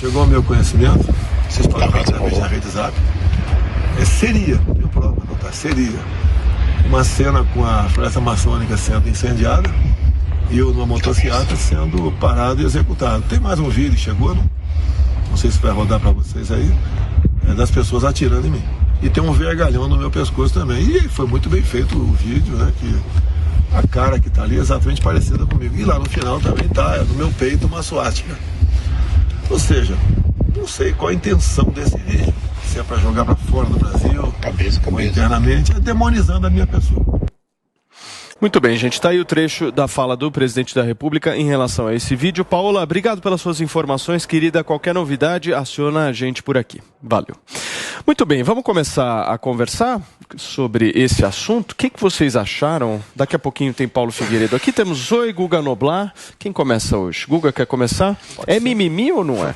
chegou ao meu conhecimento, vocês podem falar através da rede Zap, seria, eu prova, não tá, seria uma cena com a floresta amazônica sendo incendiada e eu numa motocicleta sendo parado e executado. Tem mais um vídeo que chegou, não sei se vai rodar para vocês aí, das pessoas atirando em mim. E tem um vergalhão no meu pescoço também. E foi muito bem feito o vídeo, né? Que a cara que tá ali é exatamente parecida comigo. E lá no final também tá, no meu peito, uma suástica. Ou seja, não sei qual a intenção desse vídeo. Se é para jogar para fora do Brasil, ou internamente, é demonizando a minha pessoa. Muito bem, gente. Está aí o trecho da fala do presidente da República em relação a esse vídeo. Paola, obrigado pelas suas informações, querida. Qualquer novidade, aciona a gente por aqui. Valeu. Muito bem, vamos começar a conversar sobre esse assunto. O que vocês acharam? Daqui a pouquinho tem Paulo Figueiredo aqui. Temos Zoe, Guga Noblar. Quem começa hoje? Guga, quer começar? É mimimi ou não é?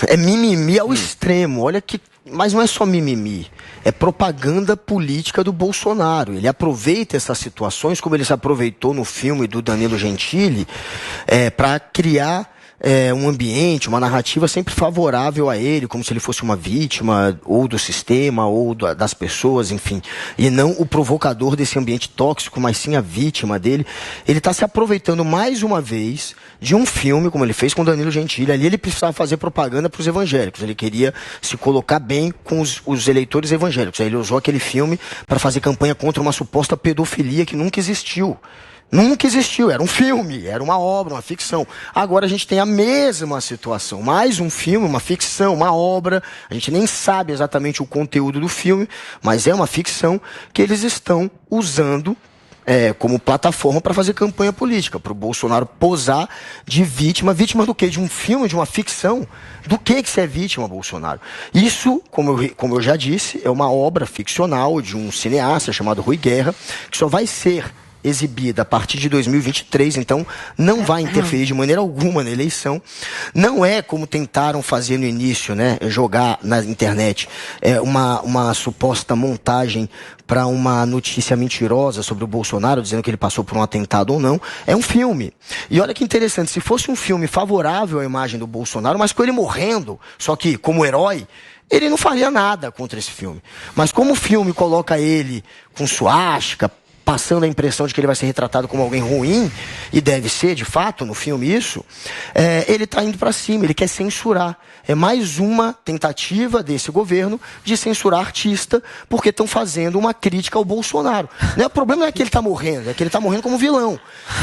É mimimi ao extremo. Olha que... Mas não é só mimimi, é propaganda política do Bolsonaro. Ele aproveita essas situações, como ele se aproveitou no filme do Danilo Gentili, para criar um ambiente, uma narrativa sempre favorável a ele, como se ele fosse uma vítima, ou do sistema, ou das pessoas, enfim. E não o provocador desse ambiente tóxico, mas sim a vítima dele. Ele está se aproveitando mais uma vez de um filme, como ele fez com o Danilo Gentili. Ali ele precisava fazer propaganda para os evangélicos. Ele queria se colocar bem com os eleitores evangélicos. Aí ele usou aquele filme para fazer campanha contra uma suposta pedofilia que nunca existiu. Nunca existiu, era um filme, era uma obra, uma ficção. Agora a gente tem a mesma situação, mais um filme, uma ficção, uma obra, a gente nem sabe exatamente o conteúdo do filme, mas é uma ficção que eles estão usando como plataforma para fazer campanha política, para o Bolsonaro posar de vítima. Vítima do quê? De um filme, de uma ficção? Do que você é vítima, Bolsonaro? Isso, como eu já disse, é uma obra ficcional de um cineasta chamado Rui Guerra, que só vai ser exibida a partir de 2023, então não vai interferir de maneira alguma na eleição. Não é como tentaram fazer no início, né, jogar na internet uma suposta montagem para uma notícia mentirosa sobre o Bolsonaro, dizendo que ele passou por um atentado ou não. É um filme. E olha que interessante, se fosse um filme favorável à imagem do Bolsonaro, mas com ele morrendo, só que como herói, ele não faria nada contra esse filme. Mas como o filme coloca ele com suástica, passando a impressão de que ele vai ser retratado como alguém ruim, e deve ser, de fato, no filme isso, ele está indo para cima, ele quer censurar. É mais uma tentativa desse governo de censurar artista, porque estão fazendo uma crítica ao Bolsonaro. O problema não é que ele está morrendo, é que ele está morrendo como vilão.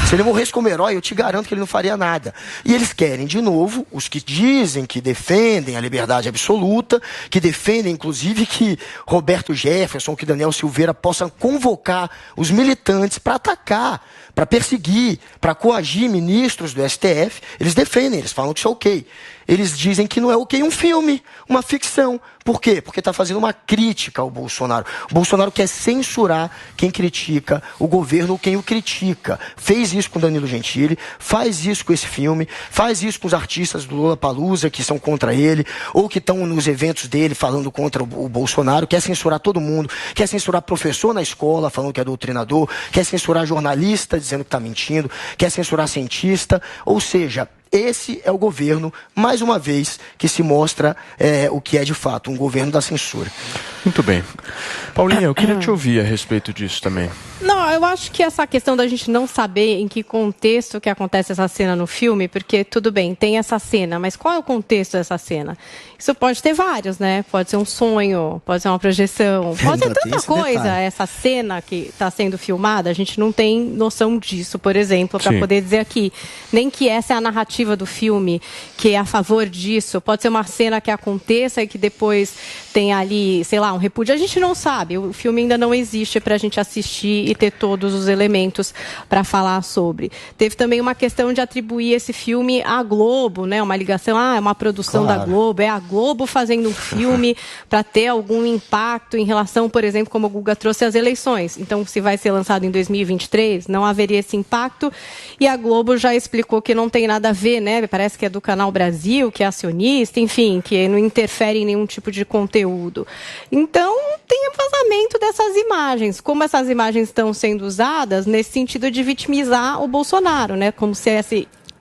Se ele morresse como herói, eu te garanto que ele não faria nada. E eles querem, de novo, os que dizem que defendem a liberdade absoluta, que defendem, inclusive, que Roberto Jefferson, que Daniel Silveira possam convocar os militantes para atacar, para perseguir, para coagir ministros do STF. Eles defendem, eles falam que isso é ok. Eles dizem que não é ok um filme, uma ficção. Por quê? Porque está fazendo uma crítica ao Bolsonaro. O Bolsonaro quer censurar quem critica o governo ou quem o critica. Fez isso com Danilo Gentili, faz isso com esse filme, faz isso com os artistas do Lollapalooza que são contra ele, ou que estão nos eventos dele falando contra o Bolsonaro, quer censurar todo mundo, quer censurar professor na escola falando que é doutrinador, quer censurar jornalista dizendo que está mentindo, quer censurar cientista, ou seja, esse é o governo, mais uma vez, que se mostra o que é de fato, um governo da censura. Muito bem. Paulinha, eu queria te ouvir a respeito disso também. Não, eu acho que essa questão da gente não saber em que contexto que acontece essa cena no filme, porque tudo bem, tem essa cena, mas qual é o contexto dessa cena? Isso pode ter vários, né? Pode ser um sonho, pode ser uma projeção, pode ser tanta coisa. Detalhe. Essa cena que está sendo filmada, a gente não tem noção disso, por exemplo, para poder dizer aqui. Nem que essa é a narrativa do filme, que é a favor disso. Pode ser uma cena que aconteça e que depois tem ali, sei lá, um repúdio. A gente não sabe, o filme ainda não existe para a gente assistir e ter todos os elementos para falar sobre. Teve também uma questão de atribuir esse filme à Globo, né? Uma ligação, é uma produção da Globo, é a Globo fazendo um filme para ter algum impacto em relação, por exemplo, como o Guga trouxe, às eleições. Então, se vai ser lançado em 2023, não haveria esse impacto. E a Globo já explicou que não tem nada a ver, né? Parece que é do Canal Brasil, que é acionista, enfim, que não interfere em nenhum tipo de conteúdo. Então, tem vazamento dessas imagens. Como essas imagens estão sendo usadas nesse sentido de vitimizar o Bolsonaro, né? Como se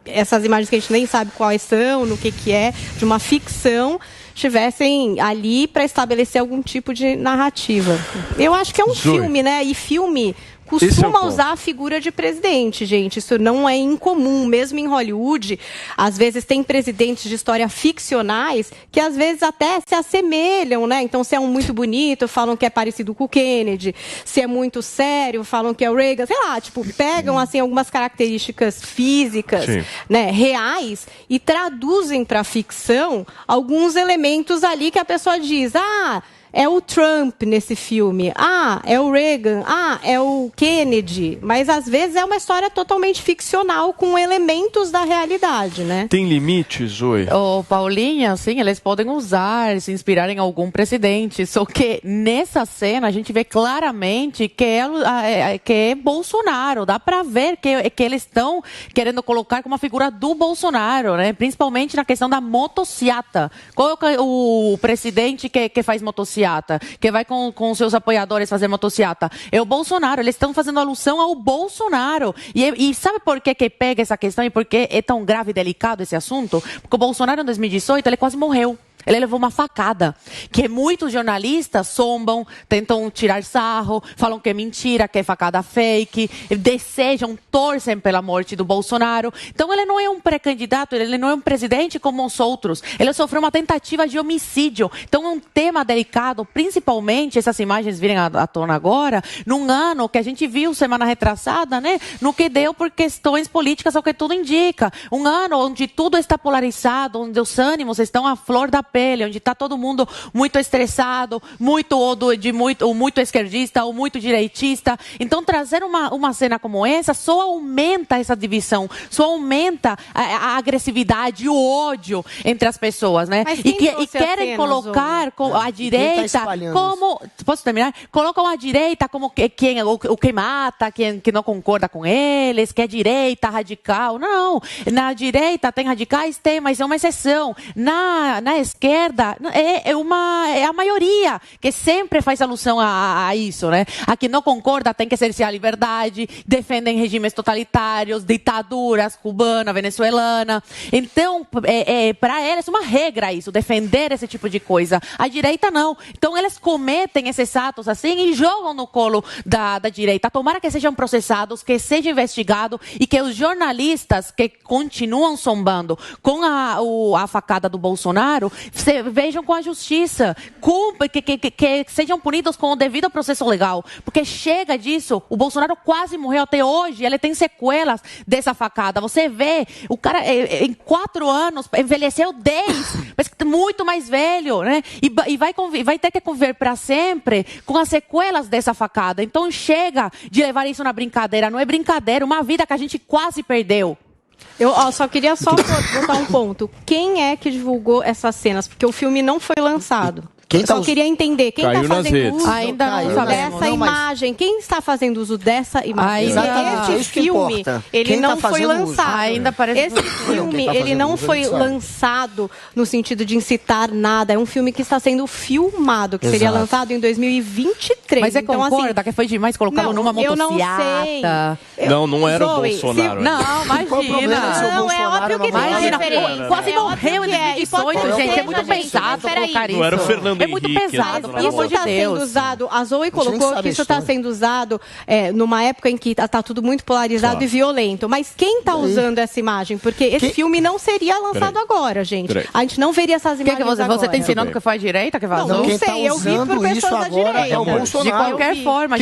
essas imagens que a gente nem sabe quais são, no que é, de uma ficção, estivessem ali para estabelecer algum tipo de narrativa. Eu acho que é um filme, né? E filme costuma usar a figura de presidente, gente. Isso não é incomum. Mesmo em Hollywood, às vezes tem presidentes de história ficcionais que às vezes até se assemelham, né? Então, se é um muito bonito, falam que é parecido com o Kennedy. Se é muito sério, falam que é o Reagan. Sei lá, tipo, pegam assim algumas características físicas, né, reais e traduzem para a ficção alguns elementos ali que a pessoa diz, é o Trump nesse filme. É o Reagan. É o Kennedy. Mas, às vezes, é uma história totalmente ficcional com elementos da realidade, né? Tem limites, Zoe? Paulinha, sim, eles podem usar, se inspirar em algum presidente. Só que, nessa cena, a gente vê claramente que é Bolsonaro. Dá para ver que eles estão querendo colocar como uma figura do Bolsonaro, né? Principalmente na questão da motociata. Qual é o presidente que faz motociata? Que vai com seus apoiadores fazer motociata. É o Bolsonaro. Eles estão fazendo alusão ao Bolsonaro. E sabe por que pega essa questão e por que é tão grave e delicado esse assunto? Porque o Bolsonaro, em 2018, ele quase morreu. Ele levou uma facada, que muitos jornalistas zombam, tentam tirar sarro, falam que é mentira, que é facada fake, desejam, torcem pela morte do Bolsonaro. Então ele não é um pré-candidato, ele não é um presidente como os outros. Ele sofreu uma tentativa de homicídio. Então é um tema delicado, principalmente, essas imagens virem à tona agora, num ano que a gente viu semana retrasada, né, no que deu por questões políticas, ao que tudo indica. Um ano onde tudo está polarizado, onde os ânimos estão à flor da pele, onde está todo mundo muito estressado, muito esquerdista ou muito direitista. Então, trazer uma cena como essa só aumenta essa divisão, só aumenta a agressividade e o ódio entre as pessoas, né? E querem colocar a direita como... Posso terminar? Colocam a direita como quem mata, quem não concorda com eles, que é direita radical. Não, na direita tem radicais, mas é uma exceção. Na esquerda é a maioria que sempre faz alusão a isso, né? A que não concorda tem que exercer a liberdade, defendem regimes totalitários, ditaduras cubana, venezuelana. Então, para eles é uma regra isso, defender esse tipo de coisa. A direita não. Então, eles cometem esses atos assim e jogam no colo da direita. Tomara que sejam processados, que seja investigado e que os jornalistas que continuam zombando com a facada do Bolsonaro vejam com a justiça, que sejam punidos com o devido processo legal, porque chega disso, o Bolsonaro quase morreu até hoje, ele tem sequelas dessa facada, você vê, o cara em 4 anos envelheceu 10, mas muito mais velho, né, e vai ter que conviver para sempre com as sequelas dessa facada, então chega de levar isso na brincadeira, não é brincadeira, uma vida que a gente quase perdeu. Eu só queria botar um ponto. Quem é que divulgou essas cenas? Porque o filme não foi lançado. Queria entender quem está fazendo uso dessa imagem. Quem está fazendo uso dessa imagem? Esse filme, ele não foi lançado. Esse filme, ele não foi lançado no sentido de incitar nada. É um filme que está sendo filmado, que seria lançado em 2023. Mas você concorda que foi demais colocá-lo numa motociata? Não era o Bolsonaro. Não, imagina. Não, é óbvio que tem referência. Quase morreu em 2018, gente. É muito pesado colocar isso. Não era o Fernando É muito pesado, pelo amor de Deus. Sendo usado, a Zoe colocou que isso está sendo usado numa época em que está tudo muito polarizado e violento. Mas quem está usando essa imagem? Porque esse filme não seria lançado agora, gente. A gente não veria essas imagens agora. Você está ensinando que foi a direita que vazou? Não sei, eu vi por pessoas da direita. É o Bolsonaro. De qualquer forma.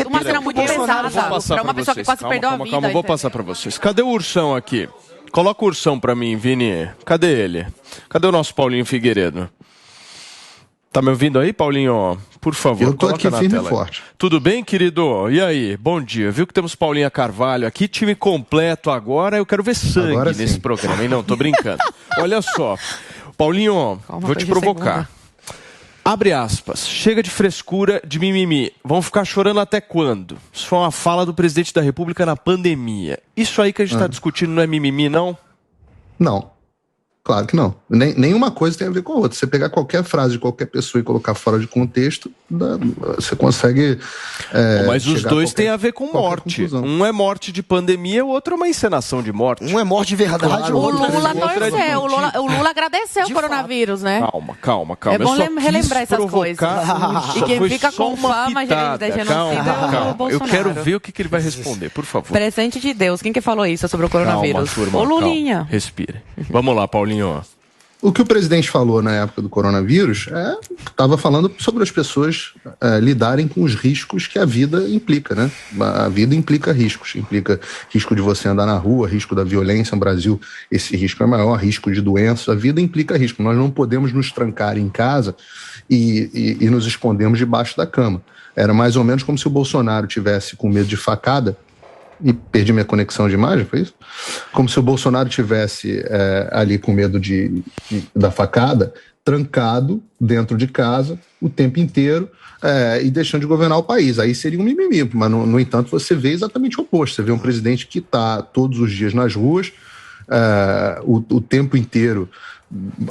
Uma cena muito pesada. Para uma pessoa que quase perdeu a vida. Calma, vou passar para vocês. Cadê o Ursão aqui? Coloca o Ursão para mim, Vini. Cadê ele? Cadê o nosso Paulinho Figueiredo? Tá me ouvindo aí, Paulinho? Por favor, eu tô aqui firme e forte. Tudo bem, querido? E aí? Bom dia. Viu que temos Paulinha Carvalho aqui, time completo agora. Eu quero ver sangue nesse programa, hein? Não, tô brincando. Olha só. Paulinho, vou te provocar. Abre aspas. Chega de frescura, de mimimi. Vão ficar chorando até quando? Isso foi uma fala do presidente da República na pandemia. Isso aí que a gente está discutindo não é mimimi, não? Não. Claro que não. Nenhuma coisa tem a ver com a outra. Você pegar qualquer frase de qualquer pessoa e colocar fora de contexto, você consegue... mas os dois têm a ver com morte. Conclusão. Um é morte de pandemia, o outro é uma encenação de morte. Um é morte de verdade, claro, o Lula torceu, o Lula agradeceu o coronavírus, né? Calma. É bom relembrar essas coisas. E quem fica com fama de genocídio é o Bolsonaro. Eu quero ver o que ele vai responder, por favor. Presente de Deus. Quem que falou isso sobre o coronavírus? Turma, o Lulinha. Calma. Respire. Vamos lá, Paulinho. O que o presidente falou na época do coronavírus estava falando sobre as pessoas lidarem com os riscos que a vida implica, né? A vida implica riscos, implica risco de você andar na rua, risco da violência no Brasil, esse risco é maior, risco de doenças, a vida implica risco. Nós não podemos nos trancar em casa e nos escondermos debaixo da cama. Era mais ou menos como se o Bolsonaro tivesse com medo de facada. E perdi minha conexão de imagem, foi isso? Como se o Bolsonaro tivesse ali com medo da facada, trancado dentro de casa o tempo inteiro e deixando de governar o país. Aí seria um mimimi, mas no entanto você vê exatamente o oposto. Você vê um presidente que está todos os dias nas ruas, o tempo inteiro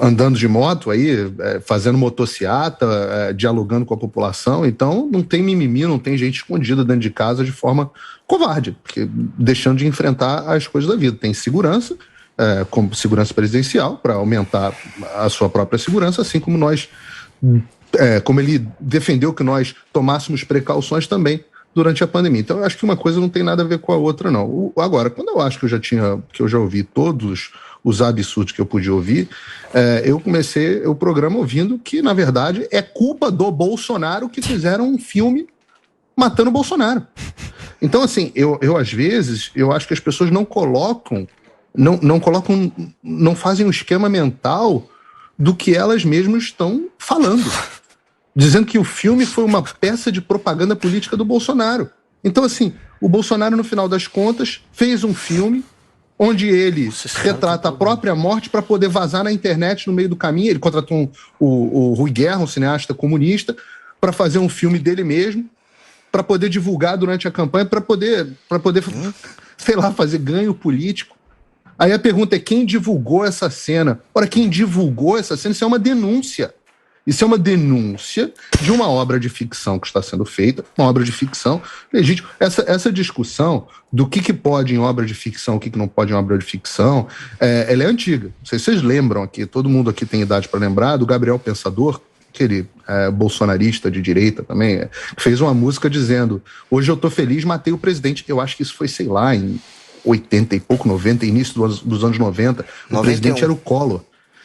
andando de moto aí, fazendo motociata, dialogando com a população. Então não tem mimimi, não tem gente escondida dentro de casa de forma covarde, porque deixando de enfrentar as coisas da vida. Tem segurança, como segurança presidencial, para aumentar a sua própria segurança, assim como como ele defendeu que nós tomássemos precauções também durante a pandemia. Então eu acho que uma coisa não tem nada a ver com a outra, não. Agora, quando eu acho que eu já ouvi todos os absurdos que eu podia ouvir, eu comecei o programa ouvindo que, na verdade, é culpa do Bolsonaro que fizeram um filme matando o Bolsonaro. Então, assim, eu às vezes, eu acho que as pessoas não fazem um esquema mental do que elas mesmas estão falando, dizendo que o filme foi uma peça de propaganda política do Bolsonaro. Então, assim, o Bolsonaro, no final das contas, fez um filme onde ele retrata a própria morte para poder vazar na internet no meio do caminho. Ele contratou o Rui Guerra, um cineasta comunista, para fazer um filme dele mesmo, para poder divulgar durante a campanha, para poder, sei lá, fazer ganho político. Aí a pergunta é quem divulgou essa cena? Ora, quem divulgou essa cena, isso é uma denúncia. Isso é uma denúncia de uma obra de ficção que está sendo feita, uma obra de ficção legítima. Essa discussão do que pode em obra de ficção, o que não pode em obra de ficção, ela é antiga. Não sei se vocês lembram aqui, todo mundo aqui tem idade para lembrar, do Gabriel Pensador, aquele bolsonarista de direita também, que fez uma música dizendo: hoje eu tô feliz, matei o presidente. Eu acho que isso foi, sei lá, em 80 e pouco, 90, início dos anos 90. O 91. Presidente era o Collor.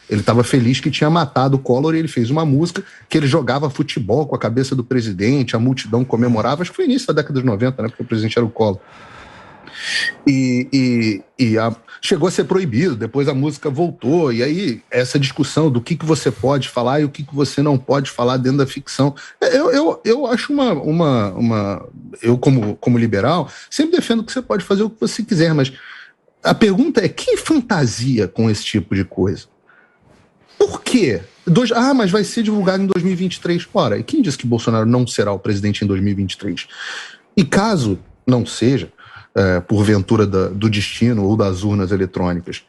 Ele estava feliz que tinha matado o Collor e ele fez uma música que ele jogava futebol com a cabeça do presidente, a multidão comemorava. Acho que foi início da década de 90, né? Porque o presidente era o Collor. Chegou a ser proibido, depois a música voltou, e aí essa discussão do que você pode falar e o que você não pode falar dentro da ficção. Eu acho eu como liberal, sempre defendo que você pode fazer o que você quiser, mas a pergunta é, quem fantasia com esse tipo de coisa? Por quê? Mas vai ser divulgado em 2023. Ora, e quem disse que Bolsonaro não será o presidente em 2023? E caso não seja, porventura do destino ou das urnas eletrônicas,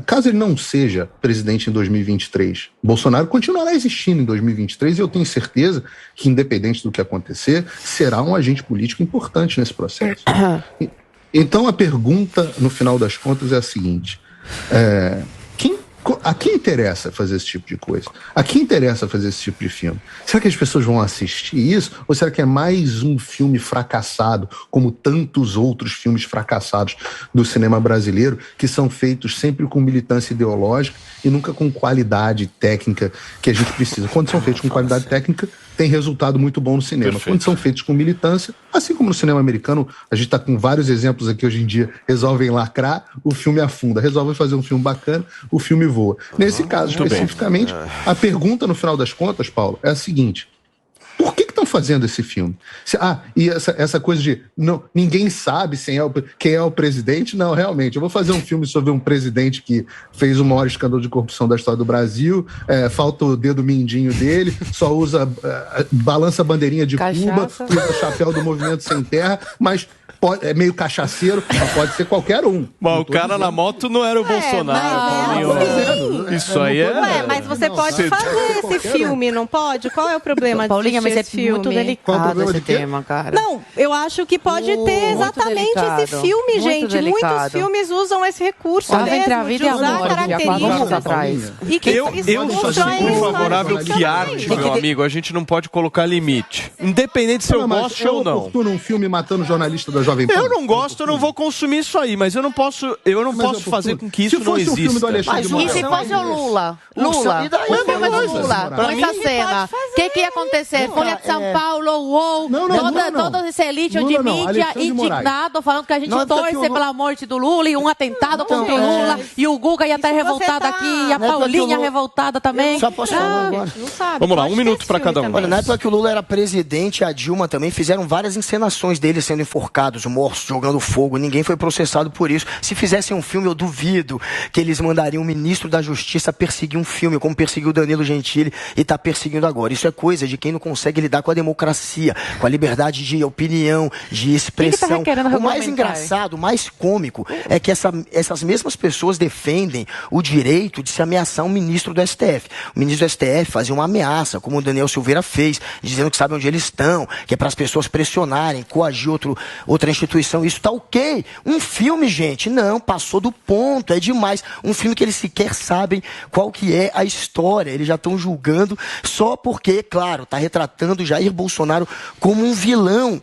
caso ele não seja presidente em 2023, Bolsonaro continuará existindo em 2023 e eu tenho certeza que, independente do que acontecer, será um agente político importante nesse processo. Então a pergunta, no final das contas, é a seguinte: a quem interessa fazer esse tipo de coisa? A quem interessa fazer esse tipo de filme? Será que as pessoas vão assistir isso? Ou será que é mais um filme fracassado, como tantos outros filmes fracassados do cinema brasileiro, que são feitos sempre com militância ideológica e nunca com qualidade técnica que a gente precisa? Quando são feitos com qualidade técnica, tem resultado muito bom no cinema. Perfeito. Quando são feitos com militância, assim como no cinema americano, a gente está com vários exemplos aqui hoje em dia, resolvem lacrar, o filme afunda. Resolvem fazer um filme bacana, o filme voa. Nesse caso, especificamente, a pergunta, no final das contas, Paulo, é a seguinte: por que estão fazendo esse filme. E essa coisa de ninguém sabe quem é o presidente. Não, realmente, eu vou fazer um filme sobre um presidente que fez o maior escândalo de corrupção da história do Brasil, falta o dedo mindinho dele, só balança a bandeirinha de Cuba, usa o chapéu do Movimento Sem Terra, mas é meio cachaceiro, mas pode ser qualquer um. Mas o cara na moto não era o Bolsonaro, Paulinho. Isso aí mas você pode fazer esse filme, não pode? Qual é o problema Paulinha, mas é filme? muito delicado esse tema, cara. Não, eu acho que pode ter exatamente esse filme, gente. Delicado. Muitos filmes usam esse recurso mesmo, entre a vida de e a usar morte, características. atrás. Eu sou super favorável que arte, meu amigo, a gente não pode colocar limite. Independente se eu gosto ou não. É oportuno um filme matando jornalista da Jovem Pan? Eu não gosto, eu não vou consumir isso aí, mas eu não posso fazer com que isso não exista. E se fosse o Lula? O filme do Lula, com essa cena, o que ia acontecer? Folha de São Paulo, toda essa elite de mídia indignado, falando que a gente torce pela morte do Lula e um atentado contra o Lula, e o Guga ia estar revoltado aqui, e a Paulinha revoltada também. Só posso falar agora. Vamos lá, 1 minuto para cada um. Olha, na época que o Lula era presidente, a Dilma também fizeram várias encenações dele sendo enforcados, mortos, jogando fogo. Ninguém foi processado por isso. Se fizessem um filme, eu duvido que eles mandariam o ministro da Justiça perseguir um filme, como perseguiu o Danilo Gentili e está perseguindo agora. Isso é coisa de quem não consegue lidar com a democracia, com a liberdade de opinião, de expressão. O mais engraçado, o mais cômico é que essas mesmas pessoas defendem o direito de se ameaçar um ministro do STF. O ministro do STF fazia uma ameaça, como o Daniel Silveira fez, dizendo que sabe onde eles estão, que é para as pessoas pressionarem, coagir outra instituição. Isso tá ok. Um filme, gente, não, passou do ponto, é demais. Um filme que eles sequer sabem qual que é a história. Eles já estão julgando só porque, claro, tá retratando Jair Bolsonaro como um vilão.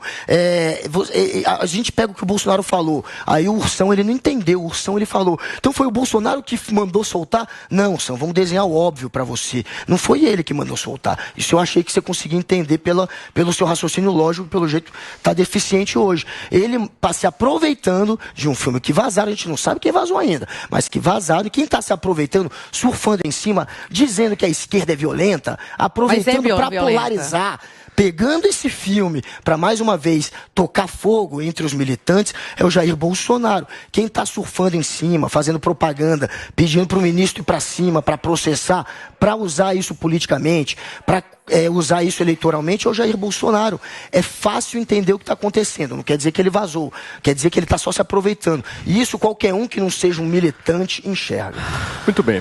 A gente pega o que o Bolsonaro falou. Aí o Ursão, ele não entendeu. O Ursão, ele falou. Então foi o Bolsonaro que mandou soltar? Não, Ursão, vamos desenhar o óbvio pra você. Não foi ele que mandou soltar. Isso eu achei que você conseguia entender pelo seu raciocínio lógico, pelo jeito tá deficiente hoje. Ele se aproveitando de um filme que vazaram, a gente não sabe quem vazou ainda, mas que vazaram, e quem está se aproveitando, surfando em cima, dizendo que a esquerda é violenta, aproveitando para polarizar, pegando esse filme para mais uma vez tocar fogo entre os militantes, é o Jair Bolsonaro. Quem está surfando em cima, fazendo propaganda, pedindo para o ministro ir para cima, para processar, para usar isso politicamente, para usar isso eleitoralmente, é o Jair Bolsonaro. É fácil entender o que está acontecendo. Não quer dizer que ele vazou. Quer dizer que ele está só se aproveitando. E isso qualquer um que não seja um militante enxerga. Muito bem.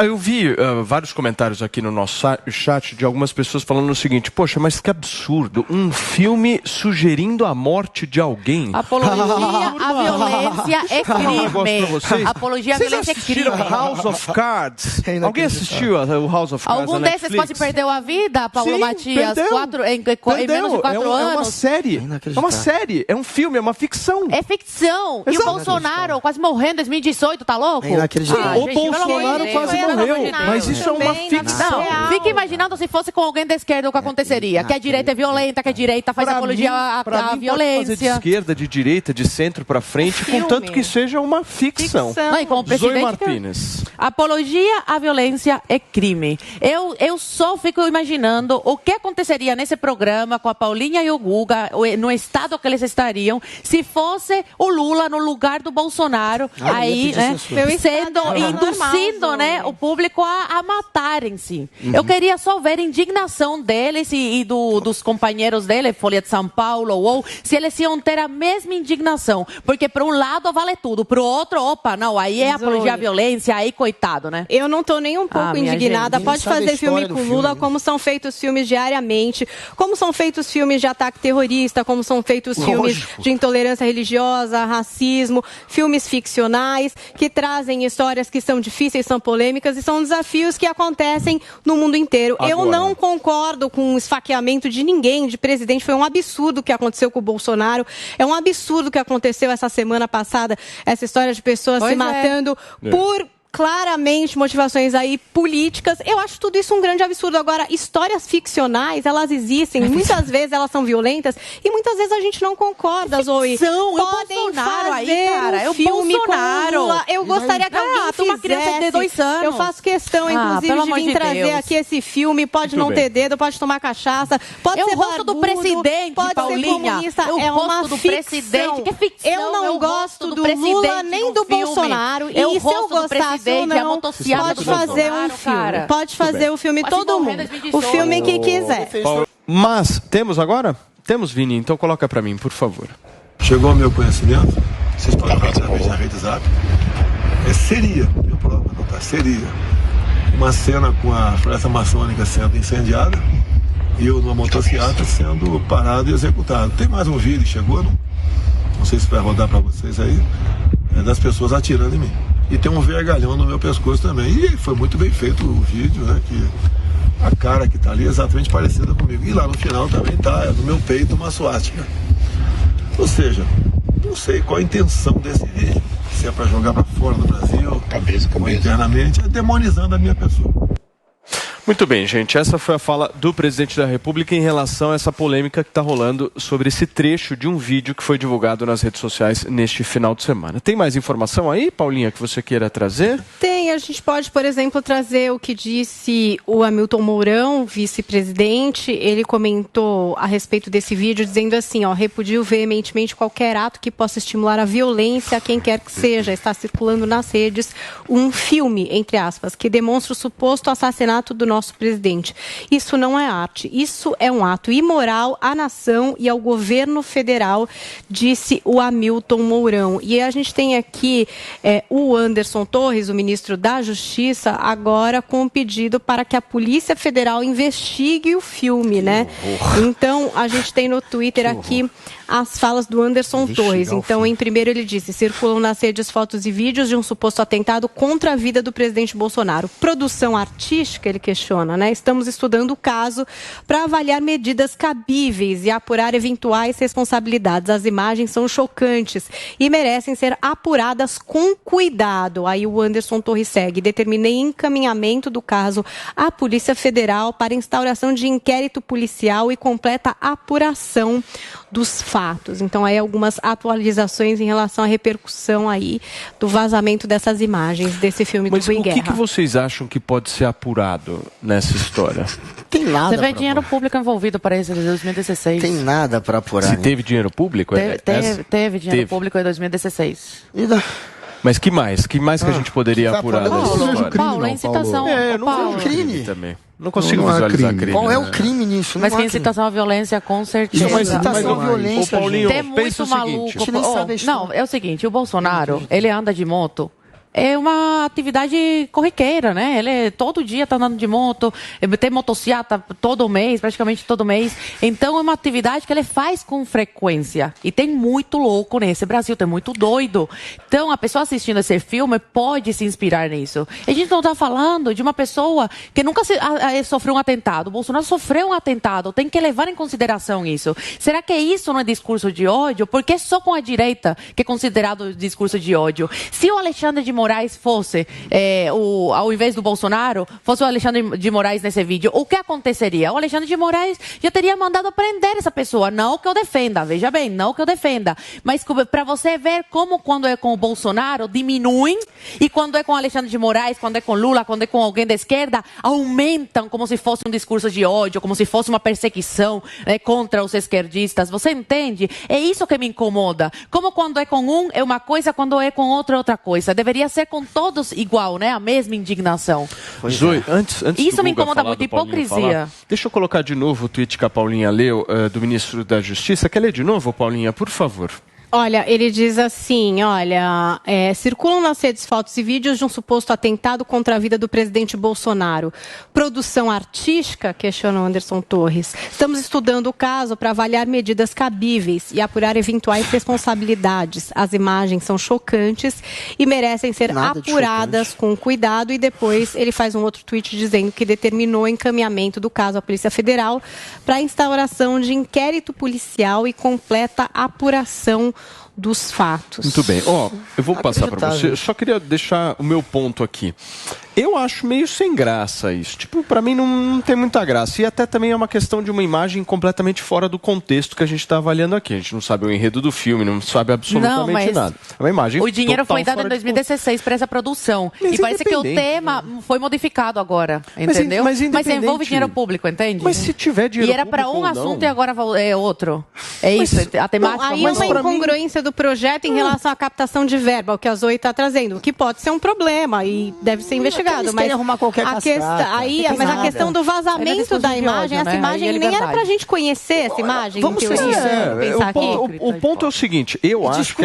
Eu vi vários comentários aqui no nosso chat de algumas pessoas falando o seguinte: poxa, mas que absurdo. Um filme sugerindo a morte de alguém. Apologia à violência é crime. Apologia à Vocês violência é crime. assistiram House of Cards? Alguém assistiu o House of Cards? Algum desses pode perder a vida? Paulo Matias, em menos de 4 anos. É uma série. É uma série. É um filme, é uma ficção. É ficção. E o Bolsonaro quase morrendo em 2018, tá louco? O Bolsonaro quase morreu. Mas isso é uma ficção. Não, fica imaginando se fosse com alguém da esquerda o que aconteceria. Que a direita é violenta, que a direita faz apologia à violência. Fazer de esquerda, de direita, de centro pra frente, contanto que seja uma ficção. Não, e como presidente, Zoe Martínez. Apologia à violência é crime. Eu só fico imaginando o que aconteceria nesse programa com a Paulinha e o Guga, no estado que eles estariam, se fosse o Lula no lugar do Bolsonaro, aí, né, induzindo, né, o público a matarem-se. Eu queria só ver a indignação deles e dos companheiros dele, Folha de São Paulo, ou se eles iam ter a mesma indignação. Porque para um lado vale tudo, para o outro, opa, não, aí é apologia à violência, aí coitado, né? Eu não estou nem um pouco indignada. Pode fazer filme com Lula, como são feitos filmes diariamente, como são feitos filmes de ataque terrorista, como são feitos filmes de intolerância religiosa, racismo, filmes ficcionais que trazem histórias que são difíceis, são polêmicas e são desafios que acontecem no mundo inteiro. Agora, eu não concordo com o esfaqueamento de ninguém, de presidente. Foi um absurdo o que aconteceu com o Bolsonaro. É um absurdo o que aconteceu essa semana passada, essa história de pessoas se matando por claramente motivações aí políticas. Eu acho tudo isso um grande absurdo. Agora, histórias ficcionais, elas existem. Muitas vezes elas são violentas e muitas vezes a gente não concorda, Zoe. Podem fazer um filme com Lula. Eu gostaria que alguém fizesse. Uma criança de 2 anos. Eu faço questão, inclusive, de vir trazer aqui esse filme. Pode não ter dedo, pode tomar cachaça, pode ser o rosto do presidente, pode Paulinha. ser comunista. É uma ficção. Presidente. Que ficção. Eu não gosto do Lula nem do Bolsonaro. E se eu gostasse ou não, pode fazer um filme. Pode fazer o filme todo mundo. O filme que quiser. Mas, temos agora? Temos, Vini, então coloca pra mim, por favor. Chegou ao meu conhecimento, vocês podem ver através da rede Zap, seria, eu prova, não tá, seria uma cena com a floresta amazônica sendo incendiada e eu numa motocicleta sendo parado e executado. Tem mais um vídeo que chegou, não sei se vai rodar para vocês aí, das pessoas atirando em mim. E tem um vergalhão no meu pescoço também. E foi muito bem feito o vídeo, né? Que a cara que tá ali é exatamente parecida comigo. E lá no final também tá no meu peito uma suástica. Ou seja, não sei qual a intenção desse vídeo. Se é para jogar para fora do Brasil, ou internamente, é demonizando a minha pessoa. Muito bem, gente. Essa foi a fala do presidente da República em relação a essa polêmica que está rolando sobre esse trecho de um vídeo que foi divulgado nas redes sociais neste final de semana. Tem mais informação aí, Paulinha, que você queira trazer? Tem. A gente pode, por exemplo, trazer o que disse o Hamilton Mourão, vice-presidente. Ele comentou a respeito desse vídeo, dizendo assim, repudio veementemente qualquer ato que possa estimular a violência a quem quer que seja. Está circulando nas redes um filme, entre aspas, que demonstra o suposto assassinato do nosso presidente. Isso não é arte, isso é um ato imoral à nação e ao governo federal, disse o Hamilton Mourão. E a gente tem aqui o Anderson Torres, o ministro da Justiça, agora com um pedido para que a Polícia Federal investigue o filme, né? Então, a gente tem no Twitter aqui as falas do Anderson Torres. Então, em primeiro ele disse, circulam nas redes fotos e vídeos de um suposto atentado contra a vida do presidente Bolsonaro. Produção artística, ele questiona, né? Estamos estudando o caso para avaliar medidas cabíveis e apurar eventuais responsabilidades. As imagens são chocantes e merecem ser apuradas com cuidado. Aí o Anderson Torres segue. Determinei encaminhamento do caso à Polícia Federal para instauração de inquérito policial e completa apuração dos fatos. Então, aí algumas atualizações em relação à repercussão aí do vazamento dessas imagens desse filme do Rui Guerra. Mas o que vocês acham que pode ser apurado nessa história? Tem nada. Teve dinheiro público envolvido para isso em 2016. Tem nada para apurar. Se teve dinheiro público? Teve dinheiro público em 2016. Mas que mais? Que mais que a gente poderia apurar dessa história? Paulo, a incitação... não vejo crime também. Não consigo visualizar crime. Qual é o crime nisso? Mas que incitação à violência, com certeza. Isso é incitação à violência, Paulinho, tem muito maluco. Não, é o seguinte, o Bolsonaro, ele anda de moto. É uma atividade corriqueira, né? Ele todo dia está andando de moto, tem motocicleta todo mês, praticamente todo mês. Então é uma atividade que ele faz com frequência. E tem muito louco nesse Brasil, tem muito doido. Então a pessoa assistindo esse filme pode se inspirar nisso. A gente não está falando de uma pessoa que nunca sofreu um atentado. O Bolsonaro sofreu um atentado, tem que levar em consideração isso. Será que isso não é discurso de ódio? Porque é só com a direita que é considerado discurso de ódio. Se o Alexandre de Moraes fosse, ao invés do Bolsonaro, fosse o Alexandre de Moraes nesse vídeo, o que aconteceria? O Alexandre de Moraes já teria mandado prender essa pessoa. Não que eu defenda, veja bem, não que eu defenda. Mas para você ver como quando é com o Bolsonaro, diminuem, e quando é com o Alexandre de Moraes, quando é com Lula, quando é com alguém da esquerda, aumentam como se fosse um discurso de ódio, como se fosse uma perseguição contra os esquerdistas. Você entende? É isso que me incomoda. Como quando é com um é uma coisa, quando é com outro é outra coisa. Deveria ser com todos igual, né? A mesma indignação. Zoe, antes isso me incomoda muito, hipocrisia. Deixa eu colocar de novo o tweet que a Paulinha leu, do ministro da Justiça. Quer ler de novo, Paulinha, por favor? Olha, ele diz assim, circulam nas redes fotos e vídeos de um suposto atentado contra a vida do presidente Bolsonaro. Produção artística? Questiona o Anderson Torres. Estamos estudando o caso para avaliar medidas cabíveis e apurar eventuais responsabilidades. As imagens são chocantes e merecem ser apuradas com cuidado. E depois ele faz um outro tweet dizendo que determinou o encaminhamento do caso à Polícia Federal para a instauração de inquérito policial e completa apuração dos fatos. Muito bem. Eu vou passar para você. Eu só queria deixar o meu ponto aqui. Eu acho meio sem graça isso. Para mim não tem muita graça. E até também é uma questão de uma imagem completamente fora do contexto que a gente está avaliando aqui. A gente não sabe o enredo do filme, não sabe absolutamente nada. É uma imagem o dinheiro foi dado em 2016 para essa produção. Mas e parece que o tema foi modificado agora, entendeu? Mas envolve dinheiro público, entende? Mas se tiver dinheiro público. E era para um assunto e agora é outro. É isso, a temática. Aí é uma incongruência do projeto em relação à captação de verba, o que a Zoe está trazendo, o que pode ser um problema e deve ser investigado. Mas arrumar qualquer mas a questão do vazamento da imagem, essa imagem nem era pra gente conhecer essa imagem. Vamos ser sinceros. O ponto é o seguinte, eu acho que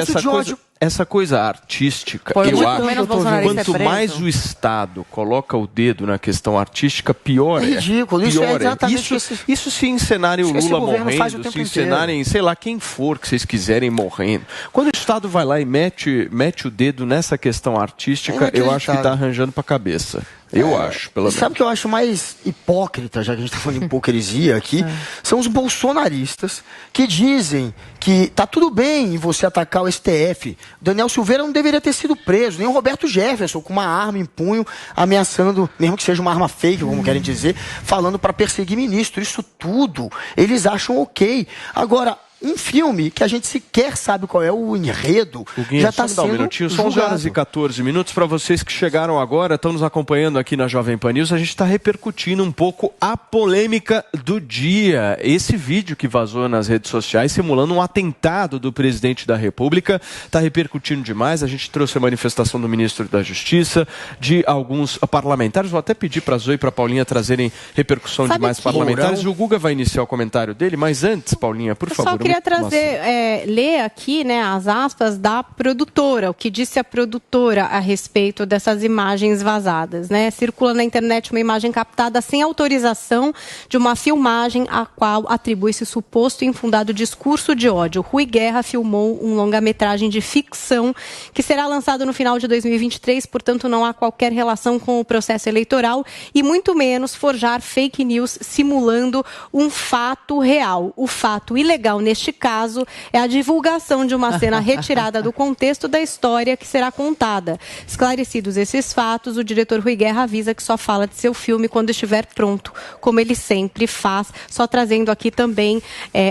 essa coisa artística, quanto mais o Estado coloca o dedo na questão artística, pior é. É ridículo, isso é exatamente isso se encenarem o Lula morrendo, se encenarem, sei lá, quem for que vocês quiserem morrendo. Quando o Estado vai lá e mete o dedo nessa questão artística, eu acho que está arranjando para a cabeça. Eu acho, pelo menos. Sabe o que eu acho mais hipócrita, já que a gente está falando de hipocrisia aqui? São os bolsonaristas que dizem que tá tudo bem em você atacar o STF. Daniel Silveira não deveria ter sido preso, nem o Roberto Jefferson, com uma arma em punho, ameaçando, mesmo que seja uma arma fake, como querem dizer, falando para perseguir ministro. Isso tudo eles acham ok. Agora, um filme que a gente sequer sabe qual é o enredo, já está sendo julgado. São 11h14 para vocês que chegaram agora, estão nos acompanhando aqui na Jovem Pan News, a gente está repercutindo um pouco a polêmica do dia. Esse vídeo que vazou nas redes sociais simulando um atentado do presidente da República, está repercutindo demais. A gente trouxe a manifestação do ministro da Justiça, de alguns parlamentares. Vou até pedir para a Zoe e para a Paulinha trazerem repercussão de mais parlamentares. O Guga vai iniciar o comentário dele, mas antes, Paulinha, por favor. Eu queria trazer, ler aqui, né, as aspas da produtora, o que disse a produtora a respeito dessas imagens vazadas, né? Circula na internet uma imagem captada sem autorização de uma filmagem a qual atribui-se suposto e infundado discurso de ódio. Rui Guerra filmou um longa-metragem de ficção que será lançado no final de 2023, portanto não há qualquer relação com o processo eleitoral e muito menos forjar fake news simulando um fato real. O fato ilegal neste caso é a divulgação de uma cena retirada do contexto da história que será contada. Esclarecidos esses fatos, o diretor Rui Guerra avisa que só fala de seu filme quando estiver pronto, como ele sempre faz, só trazendo aqui também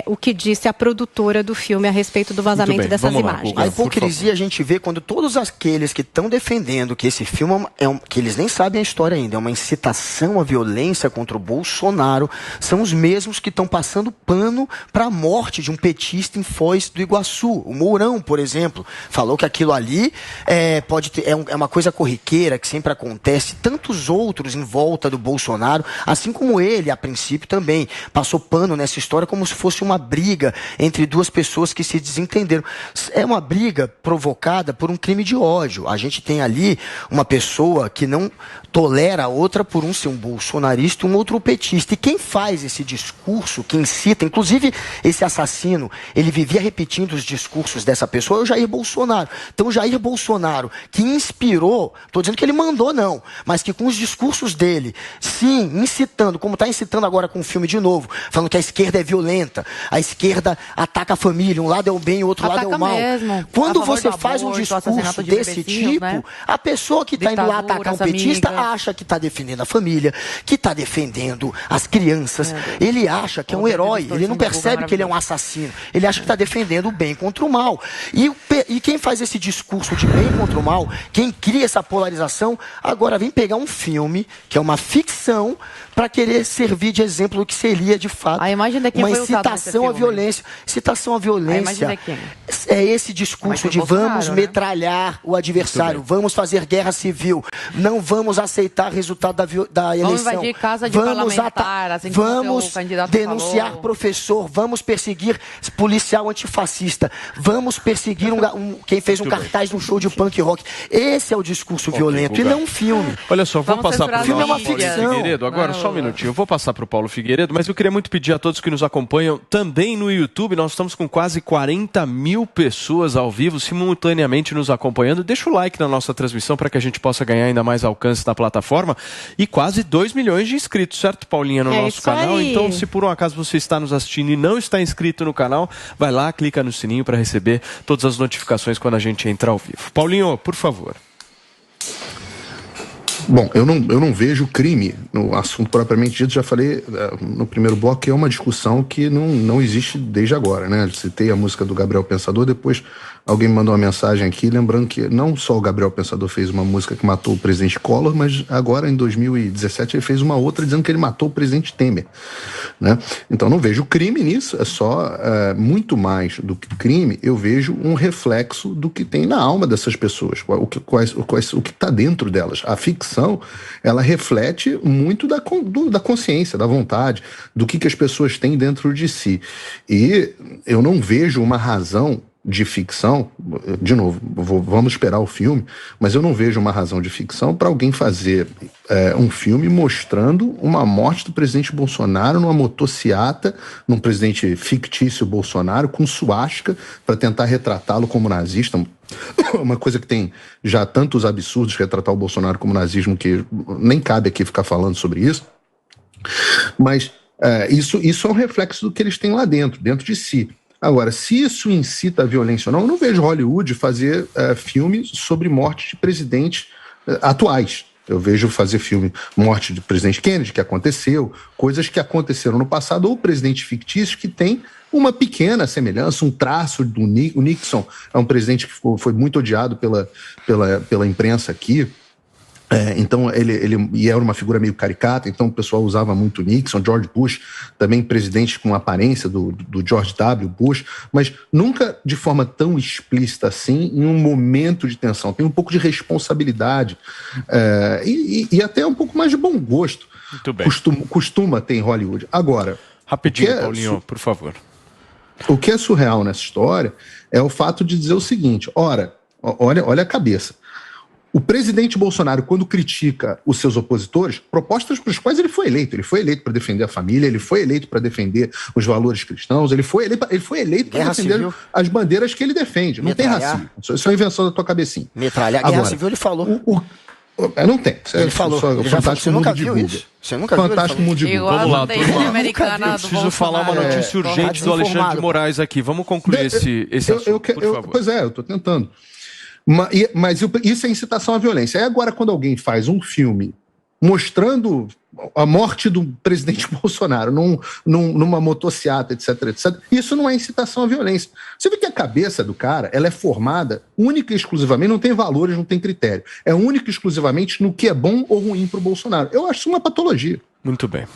o que disse a produtora do filme a respeito do vazamento dessas imagens. A hipocrisia a gente vê quando todos aqueles que estão defendendo que esse filme que eles nem sabem a história ainda, é uma incitação à violência contra o Bolsonaro, são os mesmos que estão passando pano para a morte de um petista em Foz do Iguaçu. O Mourão, por exemplo, falou que aquilo ali pode ter, é uma coisa corriqueira que sempre acontece. Tantos outros em volta do Bolsonaro, assim como ele, a princípio, também passou pano nessa história como se fosse uma briga entre duas pessoas que se desentenderam. É uma briga provocada por um crime de ódio. A gente tem ali uma pessoa que não tolera a outra por ser um bolsonarista e um outro petista. E quem faz esse discurso, quem incita, inclusive esse assassino, ele vivia repetindo os discursos dessa pessoa, é o Jair Bolsonaro. Então, o Jair Bolsonaro, que inspirou, estou dizendo que ele mandou não, mas que com os discursos dele, sim, incitando, como está incitando agora com o filme de novo, falando que a esquerda é violenta, a esquerda ataca a família, um lado é o bem, o outro lado é o mal. Mesmo. Quando você faz um discurso desse tipo, né? A pessoa que está indo lá atacar um petista acha que está defendendo a família, que está defendendo as crianças. Ele acha que é um herói, ele não percebe que ele é um assassino. Ele acha que está defendendo o bem contra o mal. E quem faz esse discurso de bem contra o mal, quem cria essa polarização, agora vem pegar um filme, que é uma ficção, para querer servir de exemplo do que seria, de fato, uma incitação à violência. Incitação à violência é esse discurso de vamos metralhar o adversário, vamos fazer guerra civil, não vamos aceitar o resultado da eleição. Vamos invadir casa de parlamentar, assim vamos denunciar professor, vamos perseguir policial antifascista, vamos perseguir quem fez um cartaz de um show de punk rock. Esse é o discurso violento, e não um filme. Olha só, vou passar para o filme é uma ficção. Figueiredo agora, só um minutinho. Eu vou passar para o Paulo Figueiredo, mas eu queria muito pedir a todos que nos acompanham também no YouTube. Nós estamos com quase 40 mil pessoas ao vivo, simultaneamente nos acompanhando. Deixa o like na nossa transmissão para que a gente possa ganhar ainda mais alcance na da plataforma e quase 2 milhões de inscritos, certo, Paulinha, no nosso canal? Aí. Então, se por um acaso você está nos assistindo e não está inscrito no canal, vai lá, clica no sininho para receber todas as notificações quando a gente entrar ao vivo. Paulinho, por favor. Bom, eu não vejo crime no assunto propriamente dito. Já falei no primeiro bloco que é uma discussão que não existe desde agora, né? Eu citei a música do Gabriel Pensador, depois alguém me mandou uma mensagem aqui lembrando que não só o Gabriel Pensador fez uma música que matou o presidente Collor, mas agora em 2017 ele fez uma outra dizendo que ele matou o presidente Temer, né? Então não vejo crime nisso, é só muito mais do que crime, eu vejo um reflexo do que tem na alma dessas pessoas, o que está dentro delas. A ficção, ela reflete muito da consciência, da vontade, do que as pessoas têm dentro de si. E eu não vejo uma razão de ficção, de novo, vamos esperar o filme, mas eu não vejo uma razão de ficção para alguém fazer um filme mostrando uma morte do presidente Bolsonaro numa motociata, num presidente fictício Bolsonaro, com suástica, para tentar retratá-lo como nazista. Uma coisa que tem já tantos absurdos, retratar o Bolsonaro como nazismo, que nem cabe aqui ficar falando sobre isso. Mas isso é um reflexo do que eles têm lá dentro de si. Agora, se isso incita a violência ou não, eu não vejo Hollywood fazer filmes sobre morte de presidentes atuais. Eu vejo fazer filme morte de presidente Kennedy, que aconteceu, coisas que aconteceram no passado, ou presidentes fictícios que têm uma pequena semelhança, um traço do o Nixon. É um presidente que foi muito odiado pela imprensa aqui. Então ele era uma figura meio caricata, então o pessoal usava muito Nixon. George Bush, também presidente com aparência do George W. Bush, mas nunca de forma tão explícita assim, em um momento de tensão. Tem um pouco de responsabilidade e até um pouco mais de bom gosto. Muito bem. Costuma ter em Hollywood. Agora, rapidinho, Paulinho, por favor. O que é surreal nessa história é o fato de dizer o seguinte: olha a cabeça. O presidente Bolsonaro, quando critica os seus opositores, propostas para as quais ele foi eleito para defender a família, ele foi eleito para defender os valores cristãos, ele foi eleito para defender as bandeiras que ele defende. Não tem racismo. Isso é uma invenção da tua cabecinha. Metralhar a guerra civil, ele falou. Não tem. Ele falou. Fantástico Mundo de Google. Você nunca viu? Fantástico Mundo de Google. Vamos lá, turma. Preciso falar uma notícia urgente do Alexandre de Moraes aqui. Vamos concluir esse assunto, por favor. Pois é, eu estou tentando. Mas isso é incitação à violência. Aí agora, quando alguém faz um filme mostrando a morte do presidente Bolsonaro numa motociata, etc, isso não é incitação à violência. Você vê que a cabeça do cara, ela é formada única e exclusivamente, não tem valores, não tem critério. É única e exclusivamente no que é bom ou ruim para o Bolsonaro. Eu acho isso uma patologia. Muito bem.